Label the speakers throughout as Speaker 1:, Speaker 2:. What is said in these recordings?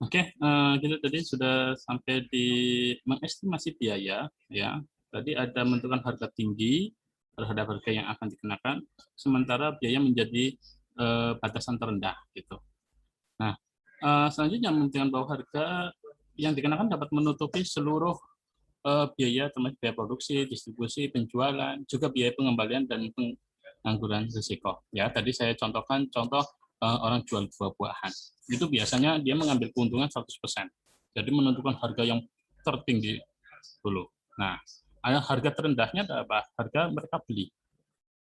Speaker 1: Oke, kita tadi sudah sampai di mengestimasi biaya, ya. Tadi ada menentukan harga tinggi terhadap harga yang akan dikenakan, sementara biaya menjadi batasan terendah, gitu. Nah, selanjutnya menentukan bahwa harga yang dikenakan dapat menutupi seluruh biaya termasuk biaya produksi, distribusi, penjualan, juga biaya pengembalian dan pengangguran risiko. Ya, tadi saya contohkan contoh orang jual buah-buahan. Itu biasanya dia mengambil keuntungan 100%. Jadi menentukan harga yang tertinggi dulu. Nah, ada harga terendahnya ada apa? Harga mereka beli.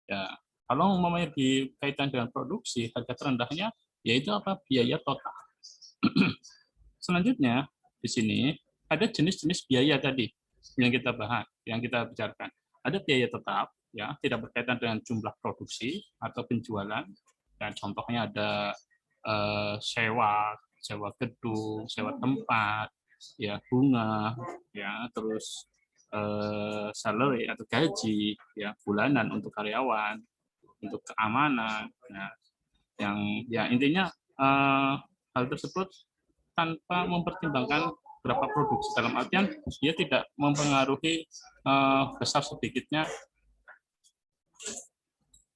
Speaker 1: Ya, kalau umpamanya dikaitkan dengan produksi, harga terendahnya yaitu apa? Biaya total. Selanjutnya di sini ada jenis-jenis biaya tadi yang kita bahas, yang kita bicarakan. Ada biaya tetap, ya, tidak berkaitan dengan jumlah produksi atau penjualan. Dan contohnya ada sewa, sewa gedung, sewa tempat, ya bunga, ya terus salary atau gaji, ya bulanan untuk karyawan, untuk keamanan. Nah, yang ya intinya hal tersebut tanpa mempertimbangkan berapa produksi, dalam artian dia tidak mempengaruhi besar sedikitnya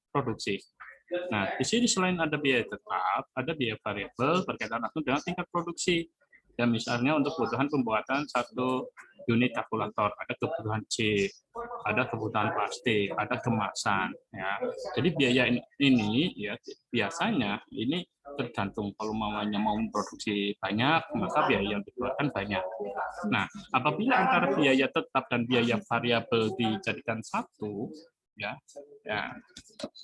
Speaker 1: produksi. Nah, di sini selain ada biaya tetap, ada biaya variabel berkaitan langsung dengan tingkat produksi. Dan misalnya untuk kebutuhan pembuatan satu unit kalkulator, ada kebutuhan chip, ada kebutuhan plastik, ada kemasan. Ya. Jadi biaya ini ya biasanya ini tergantung, kalau mamanya mau memproduksi banyak, maka biaya yang dikeluarkan banyak. Nah, apabila antara biaya tetap dan biaya variabel dijadikan satu, ya, ya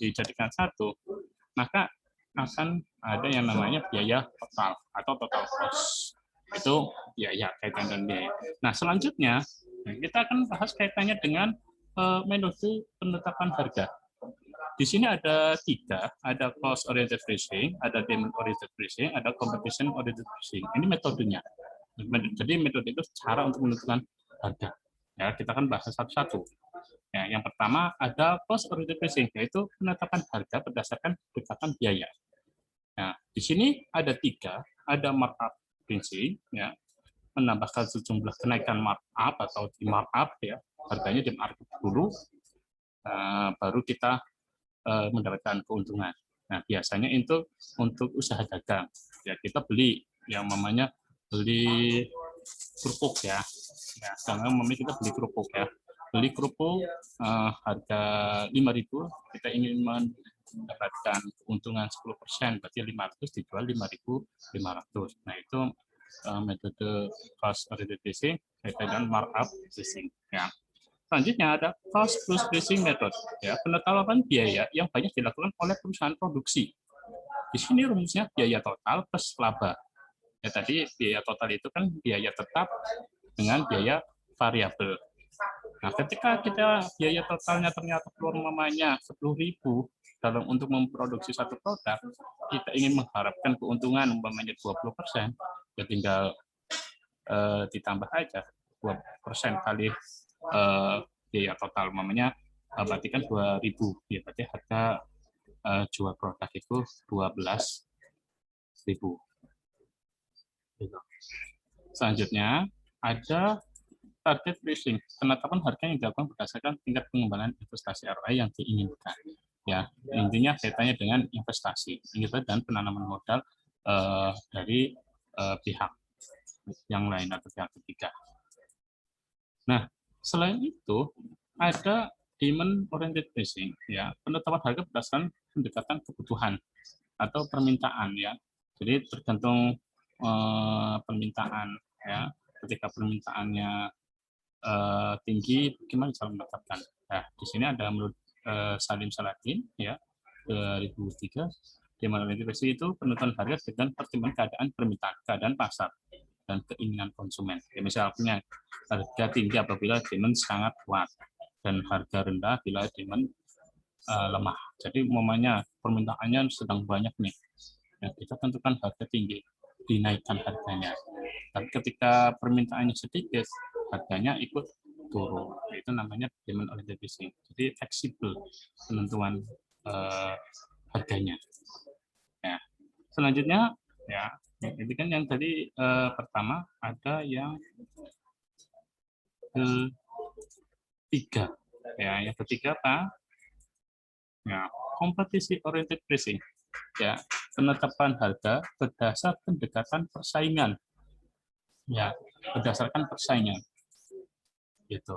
Speaker 1: dijadikan satu, maka akan ada yang namanya biaya total atau total cost. Itu biaya, kaitan dengan biaya. Nah, selanjutnya kita akan bahas kaitannya dengan metode penetapan harga. Di sini ada tiga, ada cost oriented pricing, ada demand oriented pricing, ada competition oriented pricing. Ini metodenya. Jadi metode itu cara untuk menentukan harga. Ya, kita akan bahas satu-satu. Ya, yang pertama ada cost oriented pricing, yaitu penetapan harga berdasarkan pendekatan biaya. Nah, di sini ada tiga, ada markup pricing, ya, menambahkan sejumlah kenaikan markup atau di markup, ya, harganya di markup dulu, baru kita mendapatkan keuntungan. Nah, biasanya itu untuk usaha dagang. Ya, kita beli yang namanya beli kerupuk, ya. Ya, karena kita beli kerupuk, ya. Beli kerupuk harga 5.000, kita ingin mendapatkan keuntungan 10%, berarti 500 dijual 5.500. Nah, itu metode cost oriented pricing dengan markup pricing, ya. Selanjutnya ada cost plus pricing method, ya, penetapan biaya yang banyak dilakukan oleh perusahaan produksi. Di sini rumusnya biaya total plus laba. Ya, tadi biaya total itu kan biaya tetap dengan biaya variabel. Nah, ketika kita biaya totalnya ternyata keluar mamanya 10.000 dalam untuk memproduksi satu produk, kita ingin mengharapkan keuntungan umpamanya 20%, ya tinggal ditambah aja 2% kali biaya total, mamanya berarti kan 2.000, ya berarti harga jual produk itu 12.000. Gitu. Selanjutnya ada target pricing, penetapan harga yang dilakukan berdasarkan tingkat pengembangan investasi ROI yang diinginkan. Ya, intinya kaitannya dengan investasi dan penanaman modal dari pihak yang lain atau pihak ketiga. Nah, selain itu ada demand oriented pricing, ya, penetapan harga berdasarkan pendekatan kebutuhan atau permintaan, ya. Jadi tergantung permintaan, ya. Ketika permintaannya tinggi, bagaimana cara menetapkan? Nah, di sini ada menurut Salim Saladin, ya, 2003, demand oriented pricing itu penentuan harga dengan pertimbangan keadaan permintaan, keadaan pasar, dan keinginan konsumen. Ya, misalnya harga tinggi apabila demand sangat kuat dan harga rendah bila demand lemah. Jadi umpamanya permintaannya sedang banyak nih, ya, kita tentukan harga tinggi, dinaikkan harganya. Tapi ketika permintaannya sedikit, harganya ikut turun. Itu namanya demand oriented pricing. Jadi fleksibel penentuan harganya. Ya. Selanjutnya, ya, Itu kan yang tadi pertama, ada yang ketiga. Ya, yang ketiga apa? Ya, kompetisi oriented pricing. Ya, penetapan harga berdasar pendekatan persaingan. Ya, berdasarkan persaingan. Gitu.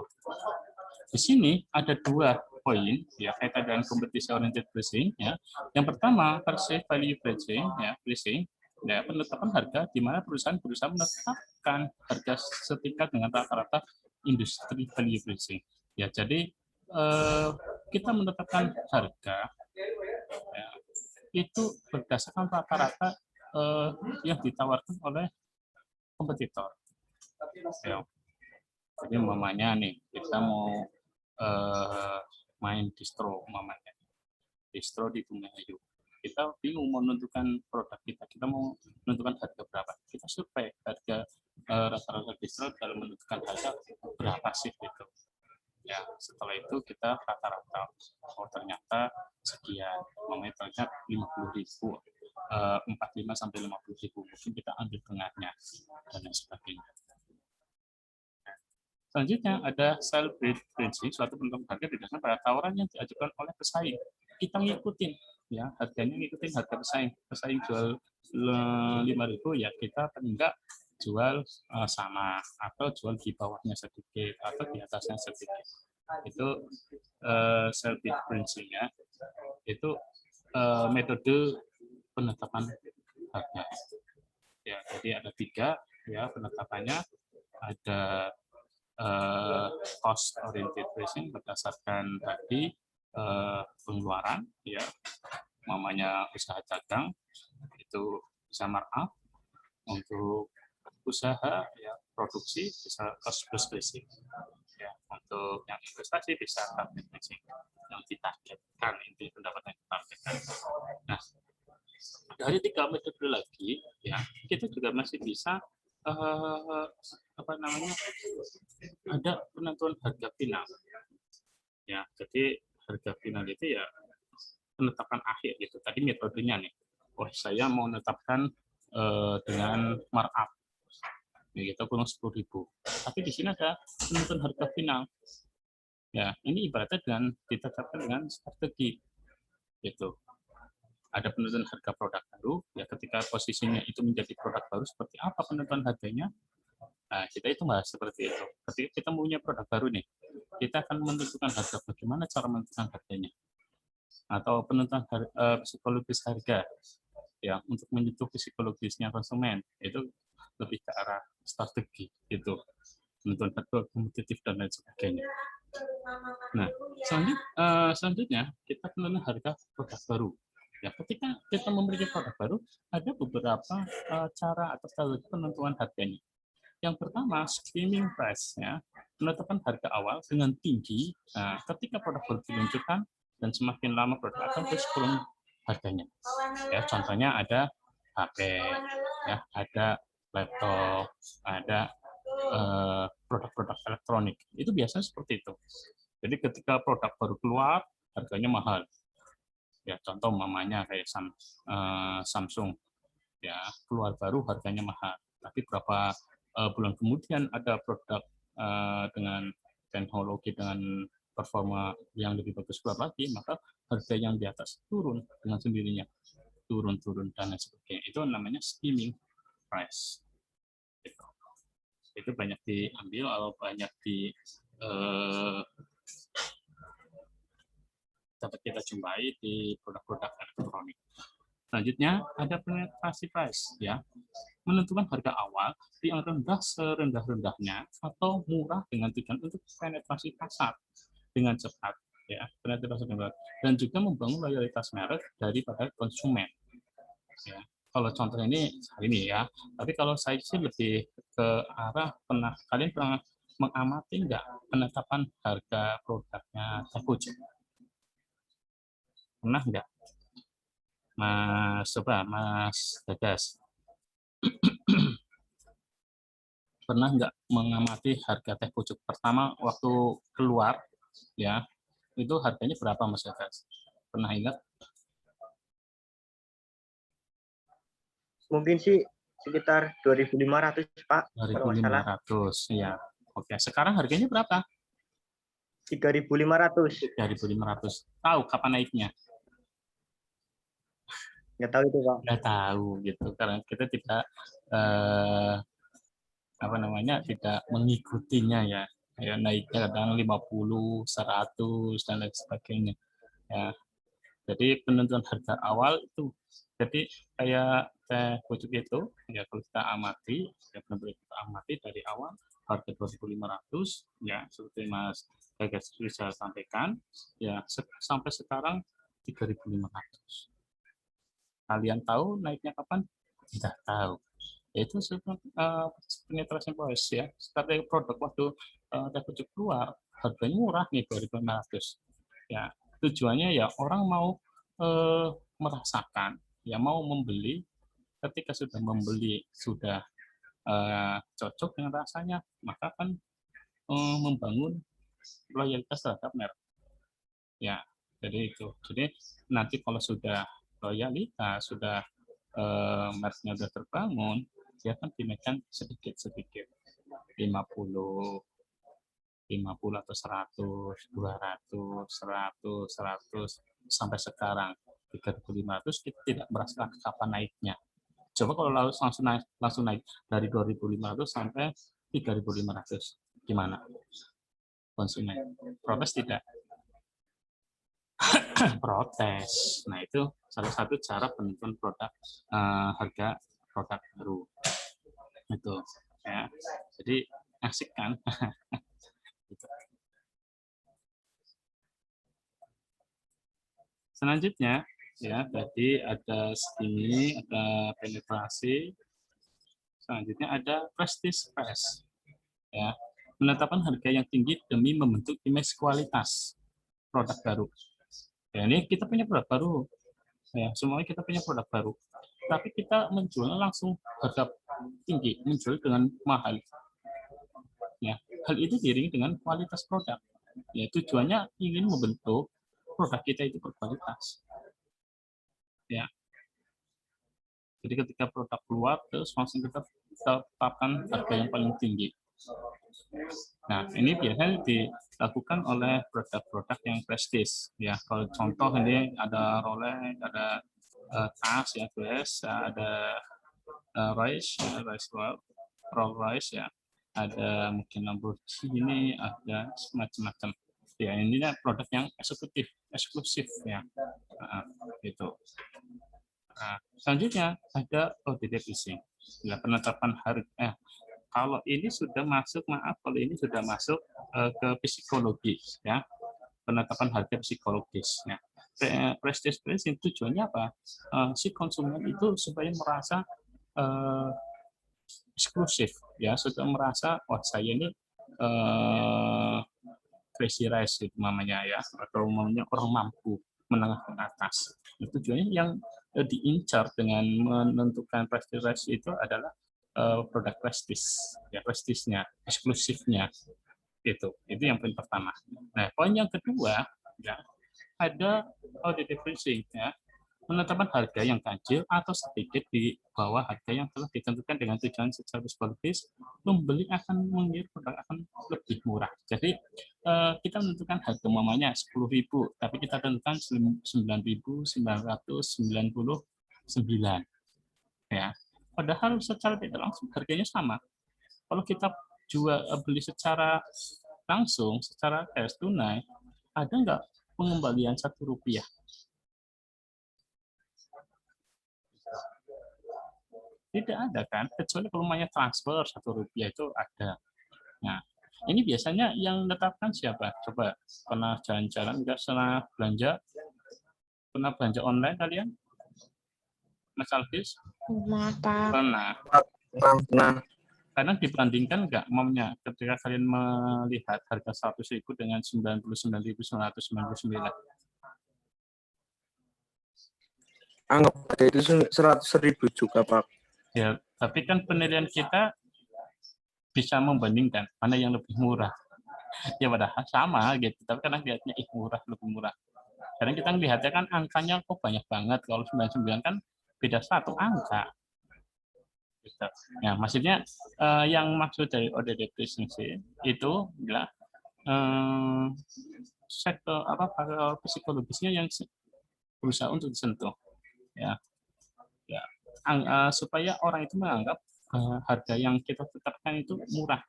Speaker 1: Di sini ada dua poin ya kaitan dengan kompetisi oriented pricing ya. Yang pertama perceived value pricing ya, pricing ya penetapan harga di mana perusahaan berusaha menetapkan harga setingkat dengan rata-rata industri value pricing. Ya, jadi kita menetapkan harga ya, itu berdasarkan rata-rata yang ditawarkan oleh kompetitor. Ya. Jadi umpamanya nih kita mau main distro umpamanya, distro di Bumahayu. Kita bingung mau menentukan produk kita mau menentukan harga berapa. Kita survei harga rata-rata distro dalam menentukan harga berapa sih gitu. Ya, setelah itu kita rata-rata, oh ternyata sekian, namanya ternyata 50.000, 45 sampai 50.000, mungkin kita ambil tengahnya dan lain sebagainya. Selanjutnya ada sell bid pricing, suatu penentuan harga berdasarkan pada tawaran yang diajukan oleh pesaing. Kita ngikutin, ya harganya ngikutin harga pesaing. Pesaing jual 5.000 ya kita enggak jual sama atau jual di bawahnya sedikit atau di atasnya sedikit. Itu sell bid pricing ya. Itu metode penetapan harga. Ya, jadi ada 3 ya penetapannya. Ada cost oriented pricing berdasarkan tadi pengeluaran ya, namanya usaha dagang itu bisa markup, untuk usaha ya produksi bisa cost plus pricing ya, untuk yang investasi bisa target pricing yang ditargetkan, inti pendapatan yang ditargetkan. Nah, dari 3 metode lagi ya kita juga masih bisa apa namanya, ada penentuan harga final ya. Jadi harga final itu ya penetapan akhir gitu. Tadi metodenya nih, oh saya mau menetapkan dengan markup ya, kita kurang 10.000, tapi di sini ada penentuan harga final ya. Ini ibaratnya dengan ditetapkan dengan strategi gitu. Ada penentuan harga produk baru ya, ketika posisinya itu menjadi produk baru, seperti apa penentuan harganya. Nah, kita itu bahas seperti itu. Ketika kita punya produk baru nih, kita akan menentukan harga. Bagaimana cara menentukan harganya? Atau penentuan psikologis harga, ya untuk menyentuh psikologisnya konsumen, itu lebih ke arah strategi, itu penentuan harga kompetitif dan lain sebagainya. Nah, selanjutnya kita penentuan harga produk baru. Ya, ketika kita memiliki produk baru, ada beberapa cara atau strategi penentuan harganya. Yang pertama, skimming price, ya, menetapkan harga awal dengan tinggi. Nah, ketika produk baru diluncurkan dan semakin lama produk akan terus turun harganya. Ya, contohnya ada HP, ya, ada laptop, ada produk-produk elektronik. Itu biasanya seperti itu. Jadi ketika produk baru keluar, harganya mahal. Ya, contoh mamanya kayak Samsung, ya keluar baru harganya mahal. Tapi berapa bulan kemudian ada produk dengan teknologi dengan performa yang lebih bagus keluar lagi, maka harga yang di atas turun dengan sendirinya, turun dan lain sebagainya. Itu namanya skimming price. Itu banyak diambil atau banyak dapat kita jumpai di produk-produk elektronik. Selanjutnya ada penetrasi price, ya, menentukan harga awal yang rendah serendah-rendahnya atau murah dengan tujuan untuk penetrasi pasar dengan cepat, ya, penetrasi pasar, dan juga membangun loyalitas merek daripada konsumen. Ya, kalau contoh ini ya, tapi kalau saya sih lebih ke arah kalian pernah mengamati nggak penetapan harga produknya Tempucuk? Pernah nggak? Mas Gagas, pernah nggak mengamati harga teh pucuk pertama waktu keluar, ya, itu harganya berapa, Mas Gagas? Pernah ingat?
Speaker 2: Mungkin sih sekitar 2.500 Pak.
Speaker 1: 2.500 ya. Oke, sekarang harganya berapa?
Speaker 2: 3.500.
Speaker 1: 3.500. Tahu kapan naiknya?
Speaker 2: Nggak tahu itu Pak.
Speaker 1: Nggak tahu gitu, karena kita tidak tidak mengikutinya ya. Ya naiknya kadang 50, 100 dan lain sebagainya. Ya. Jadi penentuan harga awal itu, jadi kayak teh pucuk itu, ya kalau kita amati, ya benar-benar kita amati dari awal harga 2.500, ya seperti Mas Gagas bisa sampaikan, ya sampai sekarang 3.500. Kalian tahu naiknya kapan? Tidak tahu. Itu seperti penetrasi voice ya. Seperti produk waktu teh pucuk keluar, harganya murah nih 2.500. Ya, tujuannya ya orang mau merasakan, ya mau membeli. Ketika sudah membeli, sudah cocok dengan rasanya, maka kan membangun loyalitas terhadap merek. Ya, jadi itu. Jadi nanti kalau sudah loyalitas, sudah mereknya sudah terbangun, dia akan dinaikkan sedikit-sedikit. 50 atau 100, 200, 100, 100 sampai sekarang 3.500, kita tidak merasakan kapan naiknya. Coba kalau langsung naik dari 2.500 sampai 3.500, gimana? Konsumen protes tidak? Protes. Nah, itu salah satu cara penentuan produk harga produk baru. Itu ya. Jadi asik kan? Selanjutnya ya, tadi ada segini, ada penetrasi. Selanjutnya ada prestige price. Ya, penetapan harga yang tinggi demi membentuk image kualitas produk baru. Ya, ini kita punya produk baru. Ya, semuanya kita punya produk baru. Tapi kita menjualnya langsung harga tinggi, menjual dengan mahal. Ya, hal itu diiringi dengan kualitas produk. Ya, tujuannya ingin membentuk produk kita itu berkualitas. Ya. Jadi ketika produk keluar, terus langsung kita tetapkan harga yang paling tinggi. Nah, ini biasanya dilakukan oleh produk-produk yang prestis. Ya, kalau contoh ini ada Rolex, ada tas ya, Guys, ada Royce, Rolls Royce ya, ada mungkin Lamborghini, ada macam-macam. Ya, ini produk yang eksklusif ya, gitu. Nah, selanjutnya ada audit fishing. Ya, penetapan harga. Kalau ini sudah masuk, kalau ini sudah masuk ke psikologis ya, penetapan harga psikologis. Ya. Prestige pricing tujuannya apa? Si konsumen itu supaya merasa eksklusif ya, sudah merasa saya ini crazy rice itu namanya ya, atau namanya orang mampu menengah ke atas. Tujuannya yang diincar dengan menentukan prestige itu adalah produk prestis, ya prestisnya, eksklusifnya, itu yang poin pertama. Nah, poin yang kedua, ya, ada auditive pricing, ya, penetapan harga yang ganjil atau sedikit di bawah harga yang telah ditentukan dengan tujuan secara psikologis, pembeli akan mengira produk akan lebih murah. Jadi kita menentukan harga mamanya 10.000, tapi kita tentukan 9.999. Ya, padahal secara tidak langsung harganya sama. Kalau kita beli secara langsung, secara cash tunai, ada nggak pengembalian Rp1? Tidak ada kan, kecuali kalau namanya transfer Rp1 itu ada. Nah, ini biasanya yang menetapkan siapa? Coba pernah jalan-jalan nggak setelah belanja? Pernah belanja online kalian? Mas Alvis? Pernah.
Speaker 2: Nah,
Speaker 1: Karena dibandingkan nggak momnya ketika kalian melihat harga 100.000 dengan 99.999.
Speaker 2: anggap aja itu 100.000 juga Pak.
Speaker 1: Ya, tapi kan penilaian kita bisa membandingkan mana yang lebih murah. Ya padahal sama gitu, tapi karena lihatnya murah, lebih murah. Karena kita lihatnya kan angkanya kok banyak banget. Kalau 99 kan beda satu angka. Gitu. Ya, maksudnya yang maksud dari ODD efisiensi itu adalah sektor faktor psikologisnya yang berusaha untuk disentuh, ya, ya, supaya orang itu menganggap harga yang kita tetapkan itu murah.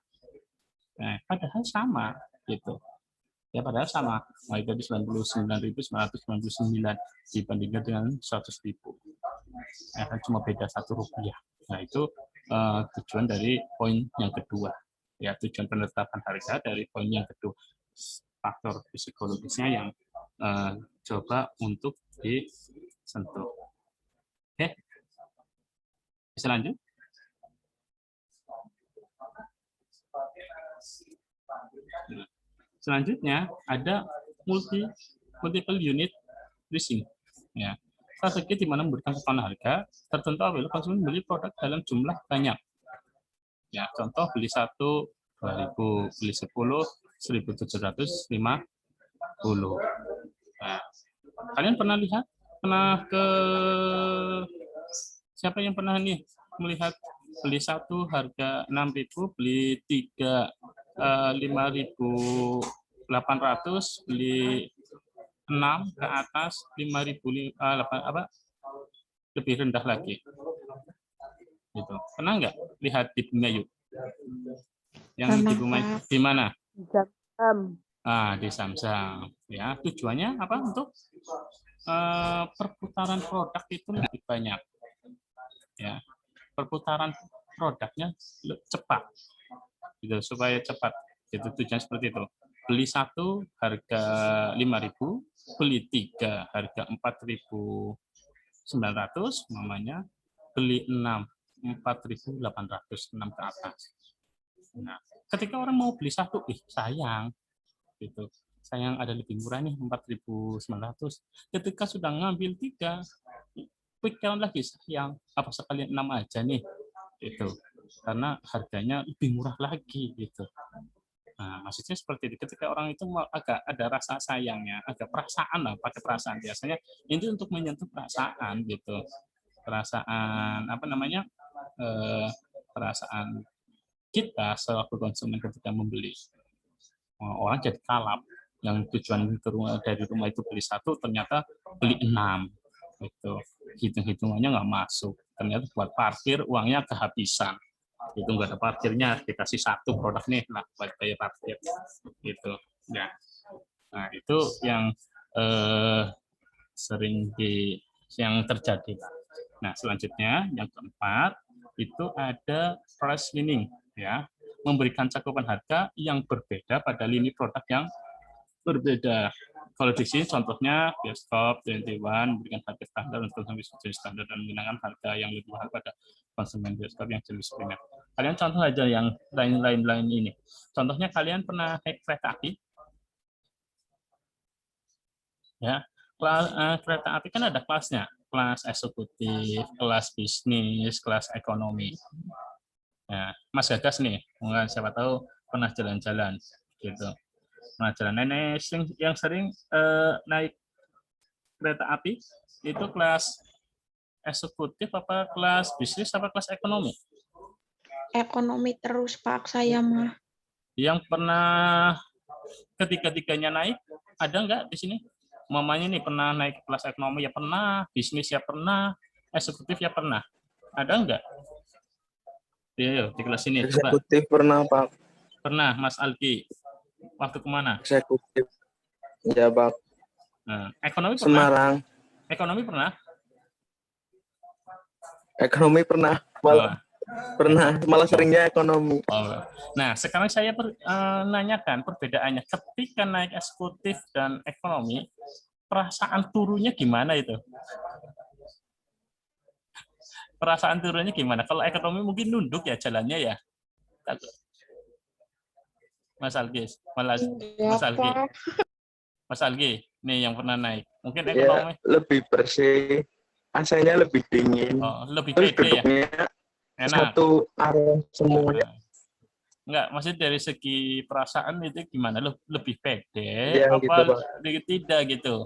Speaker 1: Nah, padahal sama, gitu. Ya, padahal sama. Mulai dari 99.999 dibandingkan dengan 100.000. Ya, kan cuma beda Rp1. Nah, itu tujuan dari poin yang kedua. Ya, tujuan penetapan harga dari poin yang kedua. Faktor psikologisnya yang coba untuk disentuh. Oke, bisa lanjut? Selanjutnya ada multiple unit pricing. Ya, strategi di mana memberikan potongan harga tertentu apabila konsumen beli produk dalam jumlah banyak. Ya, contoh beli 1 2.000, beli 10 1.750. Nah, kalian pernah lihat? Pernah ke siapa yang pernah nih melihat beli 1 harga 6.000, beli 3 5.800, beli 6 ke atas 5.000 lebih rendah lagi. Gitu. Pernah nggak lihat di Bumi Ayu? Yang di Bumi di mana? Di Samsung. Ya, tujuannya apa? Untuk perputaran produk itu lebih banyak. Ya, perputaran produknya cepat. Gitu, supaya cepat. Itu tujuan seperti itu. Beli 1 harga 5.000, beli 3 harga 4.900 namanya, beli 6 4.800, 6 ke atas. Nah, ketika orang mau beli 1, sayang gitu. Sayang ada lebih murah nih 4.900. Ketika sudah ngambil 3, pikiran lagi sayang apa sekalian 6 aja nih. Itu. Karena harganya lebih murah lagi gitu. Nah, maksudnya seperti itu. Ketika orang itu agak ada rasa sayangnya, agak perasaan lah, pakai perasaan biasanya ini untuk menyentuh perasaan gitu. Perasaan perasaan kita selaku konsumen ketika membeli. Orang jadi kalap. Yang tujuan dari rumah itu beli 1, ternyata beli 6. Itu hitung-hitungannya nggak masuk. Ternyata buat parkir uangnya kehabisan. Itu nggak ada parkirnya, dikasih 1 produk nih, nah buat bayar parkir. Gitu. Ya. Nah, itu yang sering yang terjadi. Nah, selanjutnya yang keempat itu ada price winning, ya, memberikan cakupan harga yang berbeda pada lini produk yang berbeda. Kalau di sini contohnya bioskop 21 memberikan harga standar untuk konsumen jenis standar dan menggunakan harga yang lebih mahal pada konsumen bioskop yang jenis primer. Kalian contoh aja yang lain-lain ini. Contohnya kalian pernah naik kereta api? Ya, kereta api kan ada kelasnya, kelas eksekutif, kelas bisnis, kelas ekonomi. Nah, Mas Gagas nih, mungkin siapa tahu pernah jalan-jalan gitu. Nah, jalan nenek yang sering naik kereta api itu kelas eksekutif apa kelas bisnis apa kelas ekonomi?
Speaker 3: Ekonomi terus Pak, saya mah.
Speaker 1: Yang pernah ketiga-tiganya naik ada nggak di sini? Mamanya nih pernah naik kelas ekonomi ya pernah, bisnis ya pernah, eksekutif ya pernah. Ada nggak? Di kelas ini.
Speaker 2: Eksekutif coba. Pernah Pak.
Speaker 1: Pernah, Mas Alki. Waktu kemana?
Speaker 2: Eksekutif. Ya Pak.
Speaker 1: Nah, ekonomi pernah?
Speaker 2: Semarang.
Speaker 1: Ekonomi pernah?
Speaker 2: Ekonomi pernah. Malah seringnya ekonomi.
Speaker 1: Nah, sekarang saya nanyakan perbedaannya ketika naik eksekutif dan ekonomi, perasaan turunnya gimana itu? Perasaan turunnya gimana? Kalau ekonomi mungkin nunduk ya jalannya ya. Mas Algi, Mas Algi, nih yang pernah naik. Mungkin ekonomi
Speaker 2: lebih bersih, AC-nya lebih dingin.
Speaker 1: Lebih pede ya. Enak.
Speaker 2: Satu arah semuanya.
Speaker 1: Enggak, maksudnya dari segi perasaan itu gimana? Lebih pede
Speaker 2: ya,
Speaker 1: apa gitu, tidak gitu.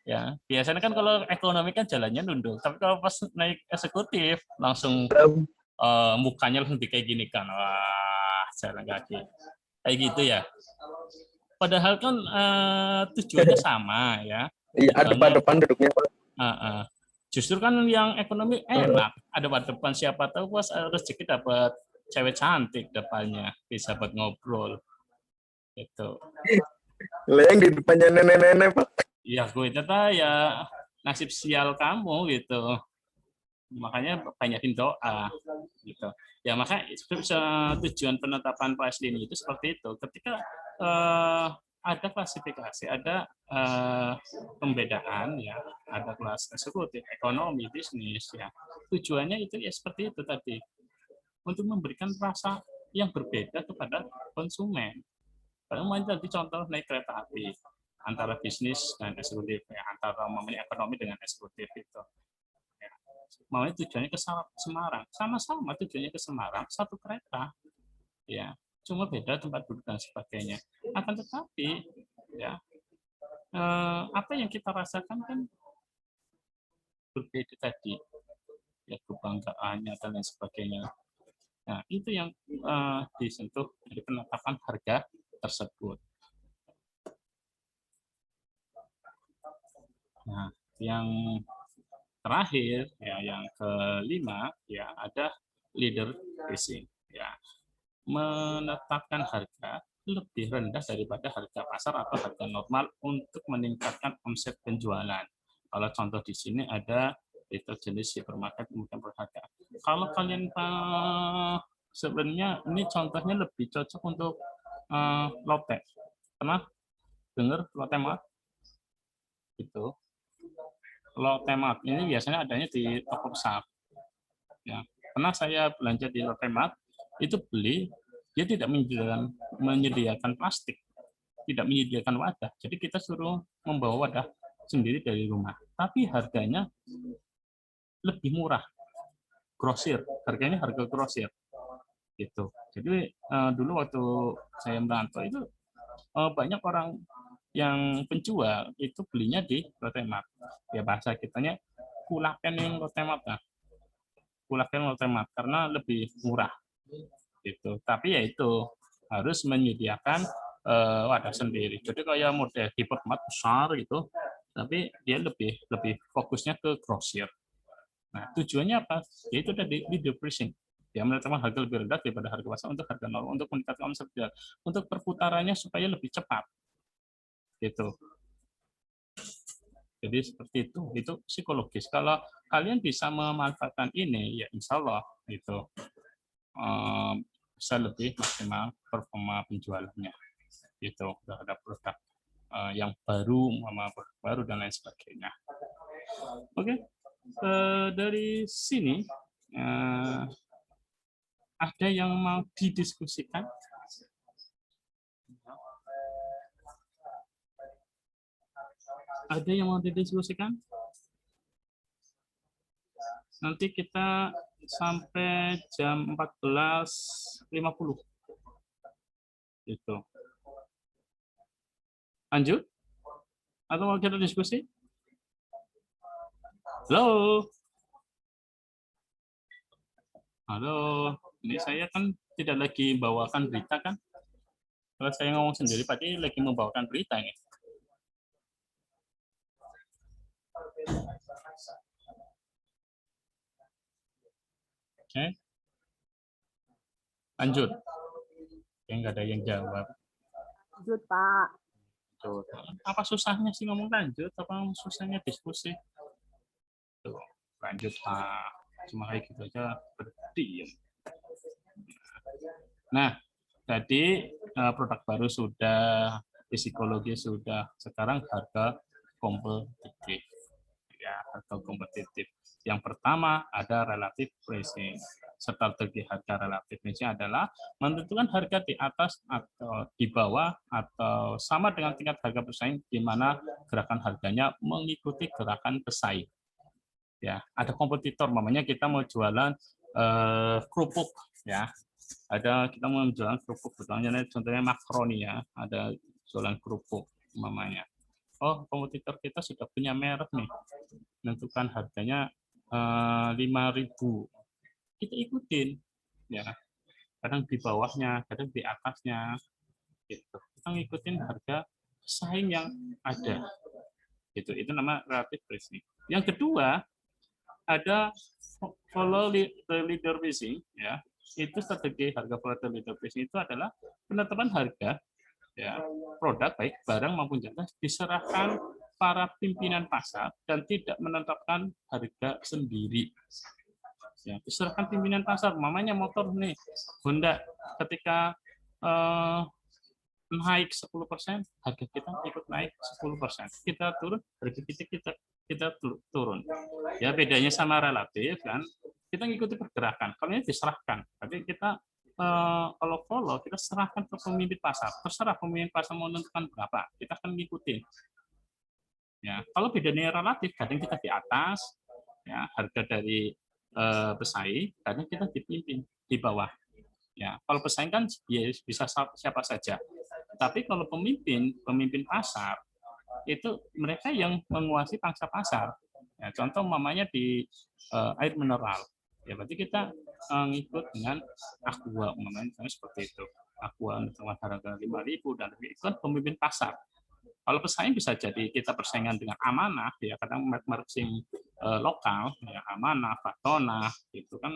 Speaker 1: Ya, biasanya kan kalau ekonomi kan jalannya nunduk, tapi kalau pas naik eksekutif langsung mukanya langsung kayak gini kan, wah jalan kaki kayak gitu ya. Padahal kan tujuannya sama ya.
Speaker 2: Iya, ada
Speaker 1: Tujuannya
Speaker 2: depan duduknya, Pak.
Speaker 1: justru kan yang ekonomi enak, ada pada depan, siapa tahu pas rezeki dapat cewek cantik depannya, bisa buat ngobrol gitu.
Speaker 2: Lah yang di depannya nenek-nenek, Pak.
Speaker 1: Ya gue kata ya nasib sial kamu gitu, makanya banyakin doa gitu ya. Maka tujuan penetapan kelas ini itu seperti itu, ketika ada klasifikasi, ada pembedaan ya, ada kelas eksekutif, ekonomi, bisnis ya. Tujuannya itu ya seperti itu tadi, untuk memberikan rasa yang berbeda kepada konsumen. Kalau mau tadi contoh naik kereta api antara bisnis dan eksekutif ya, antara ekonomi dengan eksekutif itu. Ya. Maunya tujuannya ke Semarang, sama-sama tujuannya ke Semarang, satu kereta. Ya, cuma beda tempat duduk dan sebagainya. Akan tetapi ya apa yang kita rasakan kan berbeda tadi. Ya, kebanggaannya dan lain sebagainya. Nah, itu yang disentuh dari penetapan harga tersebut. Nah, yang terakhir ya, yang kelima ya, ada leader pricing ya, menetapkan harga lebih rendah daripada harga pasar atau harga normal untuk meningkatkan omset penjualan. Kalau contoh di sini ada itu jenis supermarket kemudian berharga. Kalau kalian sebenarnya ini contohnya lebih cocok untuk Lotte. Pernah dengar Lotte Mart? Itu Lotte Mart ini biasanya adanya di toko besar. Ya, pernah saya belanja di Lotte Mart, itu beli, dia tidak menyediakan plastik, tidak menyediakan wadah. Jadi kita suruh membawa wadah sendiri dari rumah. Tapi harganya lebih murah, grosir. Harganya harga grosir. Gitu. Jadi dulu waktu saya merantau itu banyak orang yang penjual itu belinya di Lotte Mart. Ya bahasa kitanya kulaken yang Lotte Mart. Nah, kulaken Lotte Mart karena lebih murah. Gitu. Tapi ya itu harus menyediakan wadah sendiri. Jadi kayak model hypermart besar gitu, tapi dia lebih fokusnya ke grosir. Nah, tujuannya apa? Yaitu tadi leader pricing. Dia menetapkan harga lebih rendah daripada harga pasar untuk harga normal untuk meningkatkan omset, untuk perputarannya supaya lebih cepat. Gitu. Jadi seperti itu psikologis. Kalau kalian bisa memanfaatkan ini, ya insya Allah itu bisa lebih maksimal performa penjualannya. Itu terhadap produk yang baru, baru dan lain sebagainya. Oke, dari sini ada yang mau didiskusikan? Ada yang mau didiskusikan? Nanti kita sampai jam 14.50. Itu. Lanjut? Atau mau kita diskusi? Halo? Halo? Ini saya kan tidak lagi bawakan berita kan? Kalau saya ngomong sendiri, Pak Di lagi membawakan berita ini. Oke. Lanjut. Nggak ada yang jawab.
Speaker 4: Lanjut, Pak.
Speaker 1: Lanjut. Apa susahnya sih ngomong lanjut? Apa susahnya diskusi? Tuh, lanjut, Pak. Cuma kayak gitu aja berdiam. Nah, tadi produk baru sudah, psikologi sudah, sekarang harga kompetitif. Ya, harga kompetitif. Yang pertama ada relative pricing. Strategi harga relatif pricing adalah menentukan harga di atas atau di bawah atau sama dengan tingkat harga pesaing, di mana gerakan harganya mengikuti gerakan pesaing. Ya, ada kompetitor, namanya kita mau jualan kerupuk ya. Kita mau jualan kerupuk, contohnya makaroni ya, ada jualan kerupuk namanya. Oh, kompetitor kita sudah punya merek nih, menentukan harganya 5.000. kita ikutin, ya. Kadang di bawahnya, kadang di atasnya, gitu. Kita ngikutin harga pesaing yang ada, gitu. Itu nama relative pricing. Yang kedua ada follow the leader pricing, ya. Itu strategi harga follow the leader pricing itu adalah penetapan harga, ya, produk baik barang maupun jasa diserahkan para pimpinan pasar dan tidak menetapkan harga sendiri. Ya, diserahkan pimpinan pasar, mamanya motor nih Honda ketika naik 10%, harga kita ikut naik 10%. Kita turun, harga kita turun. Ya bedanya sama relatif kan, kita ngikuti pergerakan. Kalau ini diserahkan, tapi kita kalau follow kita serahkan ke pemimpin pasar. Terserah pemimpin pasar mau menentukan berapa, kita akan ngikutin. Ya, kalau bedanya relatif, kadang kita di atas, ya harga dari pesaing, kadang kita dipimpin di bawah. Ya, kalau pesaing kan bisa siapa saja. Tapi kalau pemimpin pasar itu mereka yang menguasai pangsa pasar. Ya, contoh mamanya di air mineral. Ya, berarti kita ngikut dengan Aqua, mamanya seperti itu. Aqua dengan harga 5.000 dan lebih, itu kan pemimpin pasar. Kalau pesaing bisa jadi kita persaingan dengan Amanah, ya kadang merek lokal, ya Amanah, Fatona, itu kan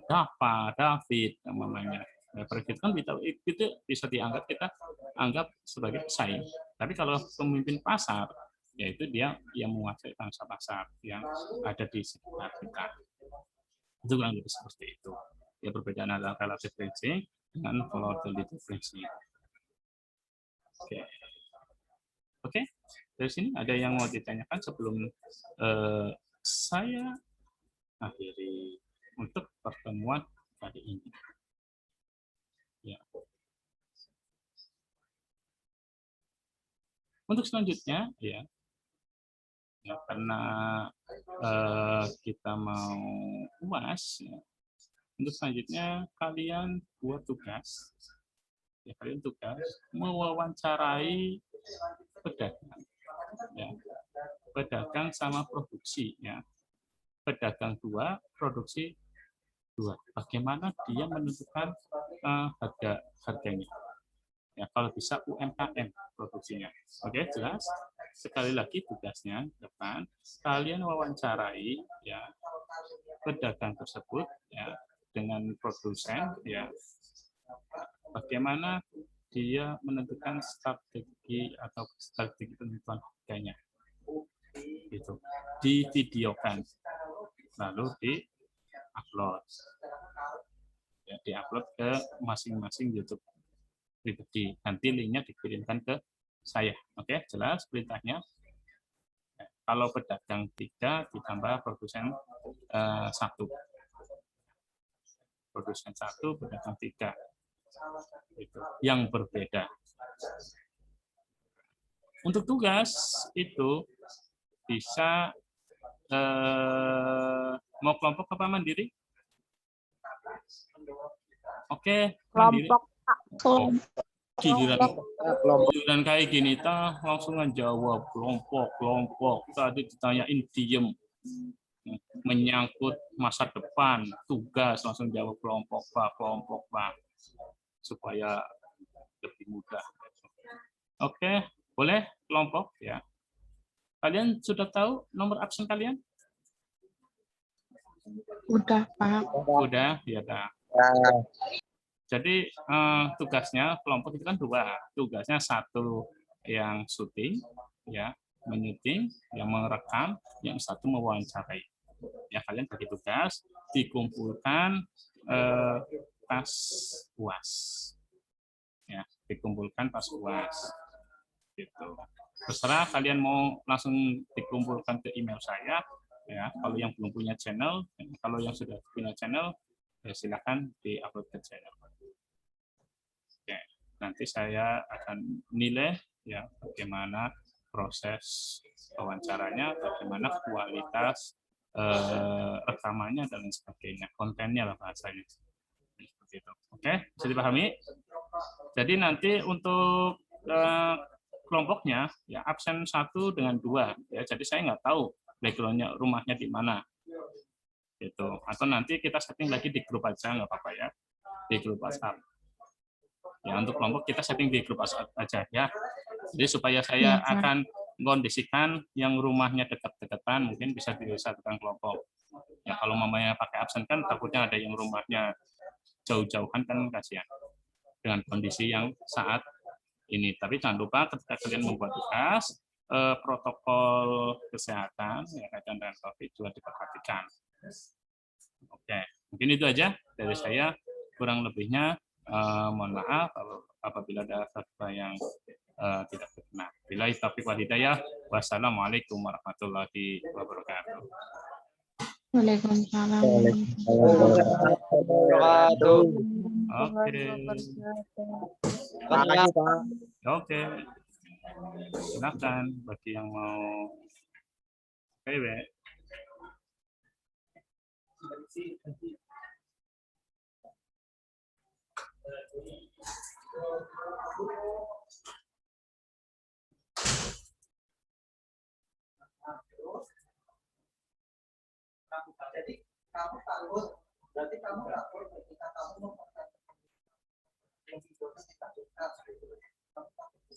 Speaker 1: Dapa, David, namanya. Ya, itu kan itu bisa dianggap kita anggap sebagai pesaing. Tapi kalau pemimpin pasar, yaitu dia yang menguasai pangsa pasar yang ada di sekitar kita. Itu kurang lebih seperti itu. Ya perbedaan antara relative pricing dengan follow the leader pricing. Oke. Dari sini ada yang mau ditanyakan sebelum saya akhiri untuk pertemuan kali ini. Ya. Untuk selanjutnya, ya karena kita mau UAS, ya. Untuk selanjutnya kalian buat tugas. Ya, kalian tugas mewawancarai pedagang, ya, pedagang sama produksi, ya, pedagang 2, produksi 2. Bagaimana dia menentukan harganya? Ya, kalau bisa UMKM produksinya. Oke, jelas. Sekali lagi tugasnya depan kalian wawancarai, ya, pedagang tersebut, ya, dengan produsen, ya. Bagaimana dia menentukan strategi penentuan harganya, gitu. Divideokan, lalu di-upload, ya, di-upload ke masing-masing YouTube pribadi. Nanti linknya dikirimkan ke saya. Oke, jelas perintahnya. Kalau pedagang 3 ditambah produsen 1. Produsen 1, pedagang 3. Itu yang berbeda. Untuk tugas itu bisa mau kelompok apa mandiri? Oke, mandiri.
Speaker 4: Kelompok.
Speaker 1: Giliran kayak gini langsung jawab kelompok. Tadi ditanyain diem. Menyangkut masa depan, tugas langsung jawab kelompok Pak. Supaya lebih mudah. Oke, boleh kelompok, ya. Kalian sudah tahu nomor absen kalian?
Speaker 3: Udah, Pak.
Speaker 1: Udah, ya dah. Jadi tugasnya kelompok itu kan 2. Tugasnya 1 yang syuting, ya, menyuting, yang merekam, yang 1 mewawancarai. Ya, kalian bagi tugas, dikumpulkan pas UAS. Ya, dikumpulkan pas UAS. Gitu. Terserah kalian mau langsung dikumpulkan ke email saya, ya. Kalau yang belum punya channel, kalau yang sudah punya channel, ya silakan di-upload ke channel. Oke, nanti saya akan nilai, ya, bagaimana proses wawancaranya, bagaimana kualitas rekamannya dan sebagainya, kontennya lah bahasanya. Seperti itu. Oke, bisa dipahami? Jadi nanti untuk kelompoknya, ya absen 1 dengan 2, ya. Jadi saya nggak tahu background-nya rumahnya di mana. gitu. Atau nanti kita setting lagi di grup aja, nggak apa-apa ya, di grup WhatsApp. Ya, untuk kelompok kita setting di grup WhatsApp aja ya. Jadi supaya saya akan kondisikan yang rumahnya dekat-dekatan mungkin bisa disatukan kelompok. Ya kalau mamanya pakai absen kan takutnya ada yang rumahnya jauh-jauhan kan kasihan dengan kondisi yang saat ini. Tapi jangan lupa ketika kalian membuat tugas, protokol kesehatan ya kaitan dengan COVID juga diperhatikan. Oke, mungkin itu aja dari saya. Kurang lebihnya mohon maaf apabila ada kata yang tidak berkenan. Bila taufiq wal hidayah. Wassalamualaikum warahmatullahi wabarakatuh.
Speaker 3: Waalaikumsalam.
Speaker 1: Oke. Oke. Silakan bagi yang mau PW.
Speaker 5: Jadi kamu takut, berarti kamu takut ketika kamu mengatakan yang videonya kita buka, kamu takut